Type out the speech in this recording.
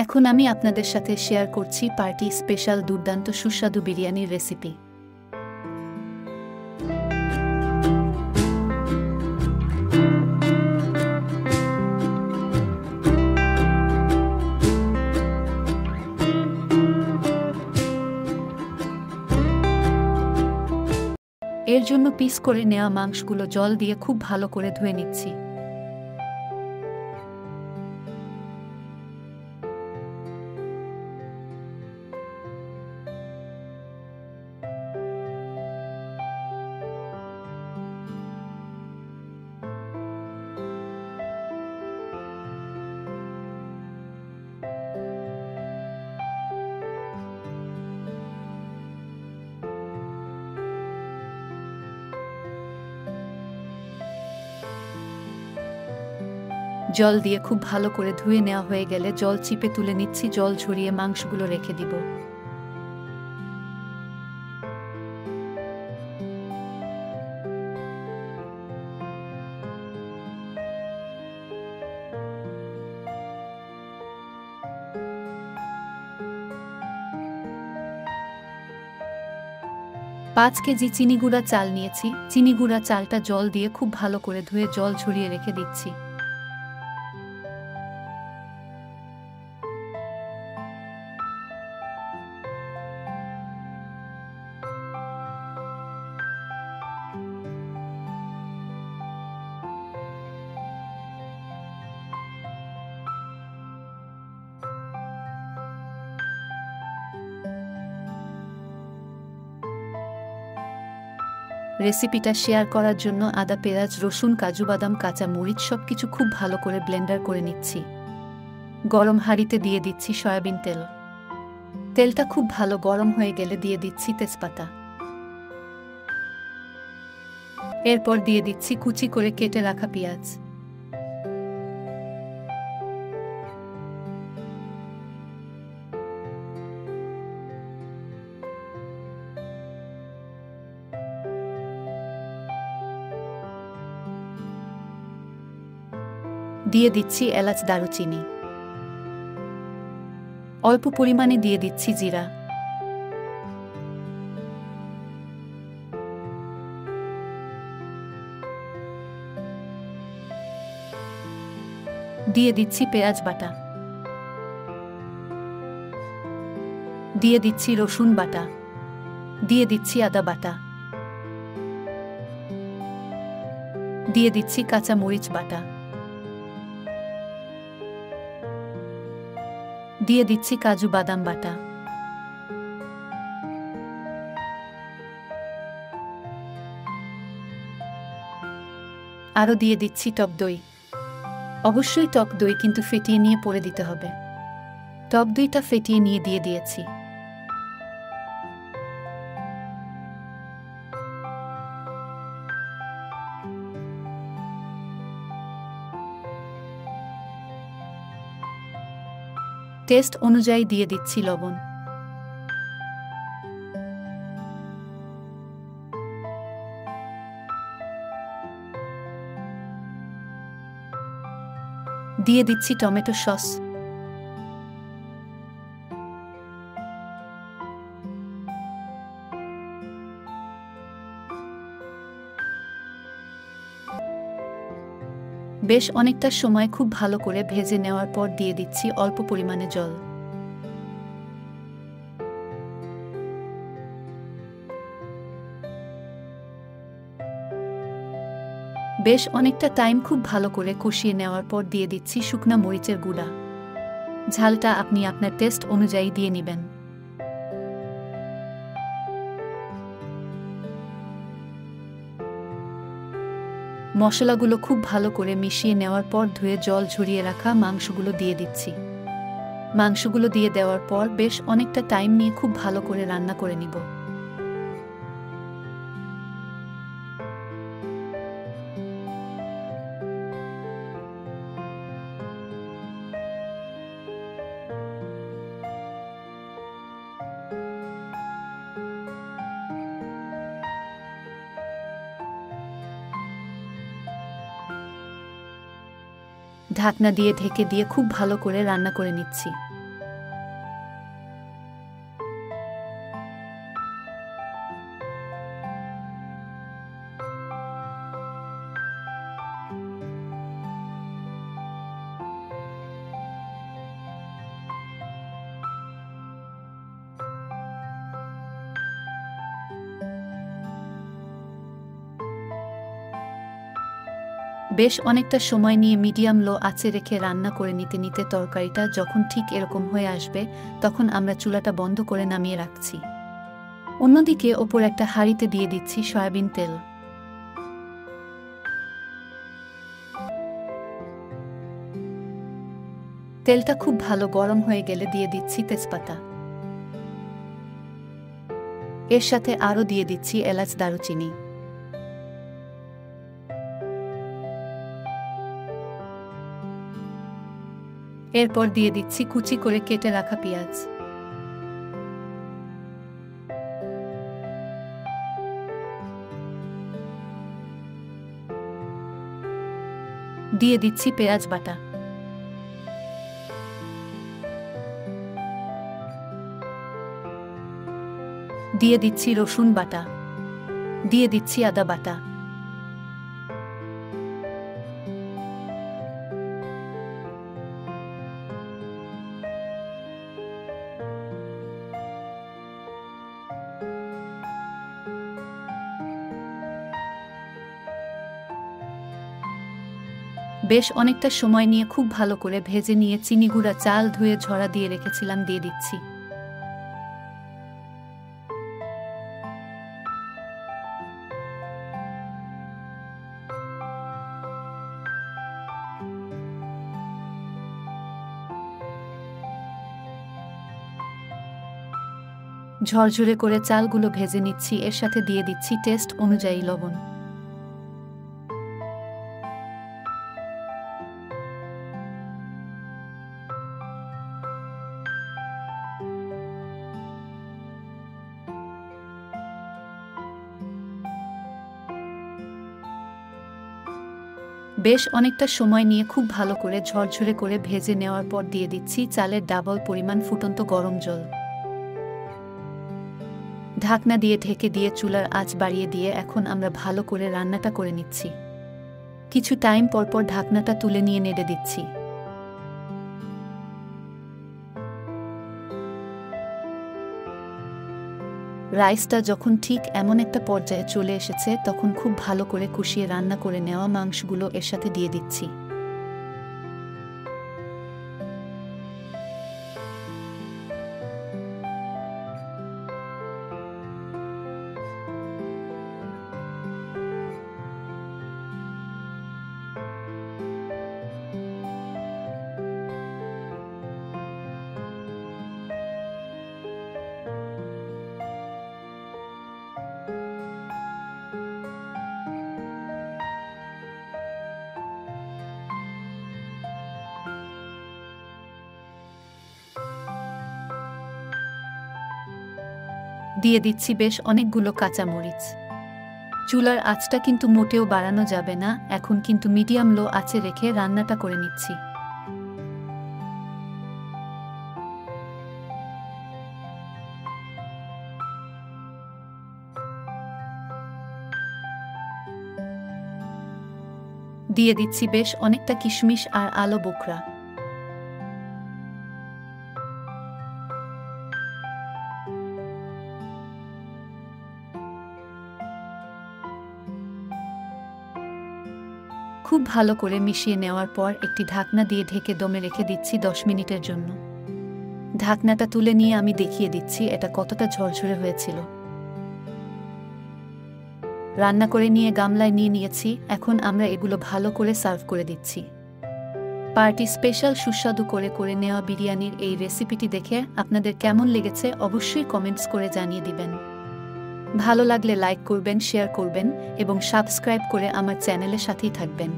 এখন আমি আপনাদের সাথে শেয়ার করছি পার্টি স্পেশাল দুর্দান্ত সুস্বাদু বিরিয়ানির রেসিপি। এর জন্য পিস করে নেওয়া মাংসগুলো জল দিয়ে খুব ভালো করে ধুয়ে নিচ্ছি। জল দিয়ে খুব ভালো করে ধুয়ে নেওয়া হয়ে গেলে জল চিপে তুলে নিচ্ছি। জল ঝরিয়ে মাংসগুলো রেখে দিব। পাঁচ কেজি চিনি গুঁড়া চাল নিয়েছি। চিনি গুঁড়া চালটা জল দিয়ে খুব ভালো করে ধুয়ে জল ঝরিয়ে রেখে দিচ্ছি। রেসিপিটা শেয়ার করার জন্য আদা, পেঁয়াজ, রসুন, কাজু বাদাম, কাঁচা মরিচ সবকিছু খুব ভালো করে ব্লেন্ডার করে নিচ্ছি। গরম হাঁড়িতে দিয়ে দিচ্ছি সয়াবিন তেল। তেলটা খুব ভালো গরম হয়ে গেলে দিয়ে দিচ্ছি তেজপাতা। এরপর দিয়ে দিচ্ছি কুচি করে কেটে রাখা পেঁয়াজ। দিয়ে দিচ্ছি এলাচ, দারুচিনি। অল্প পরিমাণে দিয়ে দিচ্ছি জিরা। দিয়ে দিচ্ছি পেঁয়াজ বাটা। দিয়ে দিচ্ছি রসুন বাটা। দিয়ে দিচ্ছি আদা বাটা। দিয়ে দিচ্ছি কাঁচা মরিচ বাটা। দিয়ে দিচ্ছি কাজু বাদাম বাটা। আরও দিয়ে দিচ্ছি টক দই। অবশ্যই টক দই কিন্তু ফেটিয়ে নিয়ে পরে দিতে হবে। টক দইটা ফেটিয়ে নিয়ে দিয়ে দিয়েছি। টেস্ট অনুযায়ী দিয়ে দিচ্ছি লবণ। দিয়ে দিচ্ছি টমেটো সস। বেশ অনেকটা সময় খুব ভালো করে ভেজে নেওয়ার পর দিয়ে দিচ্ছি অল্প পরিমাণে জল। বেশ অনেকটা টাইম খুব ভালো করে কষিয়ে নেওয়ার পর দিয়ে দিচ্ছি শুকনা মরিচের গুঁড়া। ঝালটা আপনি আপনার টেস্ট অনুযায়ী দিয়ে নেবেন। মশলাগুলো খুব ভালো করে মিশিয়ে নেওয়ার পর ধুয়ে জল ঝরিয়ে রাখা মাংসগুলো দিয়ে দিচ্ছি। মাংসগুলো দিয়ে দেওয়ার পর বেশ অনেকটা টাইম নিয়ে খুব ভালো করে রান্না করে নিব। ঢাকনা দিয়ে ঢেকে দিয়ে খুব ভালো করে রান্না করে নিচ্ছি। বেশ অনেকটা সময় নিয়ে মিডিয়াম লো আঁচে রেখে রান্না করে নিতে নিতে তরকারিটা যখন ঠিক এরকম হয়ে আসবে তখন আমরা চুলাটা বন্ধ করে নামিয়ে রাখছি। অন্যদিকে ওপর একটা হাঁড়িতে দিয়ে দিচ্ছি সয়াবিন তেল। তেলটা খুব ভালো গরম হয়ে গেলে দিয়ে দিচ্ছি তেজপাতা। এর সাথে আরও দিয়ে দিচ্ছি এলাচ, দারুচিনি। এরপর দিয়ে দিচ্ছি কুচি করে কেটে রাখা পেঁয়াজ। দিয়ে দিচ্ছি পেঁয়াজ বাটা। দিয়ে দিচ্ছি রসুন বাটা। দিয়ে দিচ্ছি আদা বাটা। বেশ অনেকটা সময় নিয়ে খুব ভালো করে ভেজে নিয়ে চিনি গুঁড়া চাল ধুয়ে ঝরা দিয়ে রেখেছিলাম দিয়ে দিচ্ছি। ঝরঝরে করে চালগুলো ভেজে নিচ্ছি। এর সাথে দিয়ে দিচ্ছি টেস্ট অনুযায়ী লবণ। বেশ অনেকটা সময় নিয়ে খুব ভালো করে ঝরঝরে করে ভেজে নেওয়ার পর দিয়ে দিচ্ছি চালের ডাবল পরিমাণ ফুটন্ত গরম জল। ঢাকনা দিয়ে ঢেকে দিয়ে চুলার আঁচ বাড়িয়ে দিয়ে এখন আমরা ভালো করে রান্নাটা করে নিচ্ছি। কিছু টাইম পর পর ঢাকনাটা তুলে নিয়ে নেড়ে দিচ্ছি। রাইসটা যখন ঠিক এমন একটা পর্যায়ে চলে এসেছে তখন খুব ভালো করে কষিয়ে রান্না করে নেওয়া মাংসগুলো এর সাথে দিয়ে দিচ্ছি। দিয়ে দিচ্ছি বেশ অনেকগুলো কাঁচামরিচ। চুলার আঁচটা কিন্তু মোটেও বাড়ানো যাবে না, এখন কিন্তু মিডিয়াম লো আঁচে রেখে রান্নাটা করে নিচ্ছি। দিয়ে দিচ্ছি বেশ অনেকটা কিশমিশ আর আলো বোখরা। খুব ভালো করে মিশিয়ে নেওয়ার পর একটি ঢাকনা দিয়ে ঢেকে দমে রেখে দিচ্ছি 10 মিনিটের জন্য। ঢাকনাটা তুলে নিয়ে আমি দেখিয়ে দিচ্ছি এটা কতটা ঝরঝরে হয়েছিল। রান্না করে নিয়ে গামলায় নিয়ে নিয়েছি, এখন আমরা এগুলো ভালো করে সার্ভ করে দিচ্ছি। পার্টি স্পেশাল সুস্বাদু করে করে নেওয়া বিরিয়ানির এই রেসিপিটি দেখে আপনাদের কেমন লেগেছে অবশ্যই কমেন্টস করে জানিয়ে দিবেন। ভালো লাগলে লাইক করবেন, শেয়ার করবেন এবং সাবস্ক্রাইব করে আমার চ্যানেলের সাথেই থাকবেন।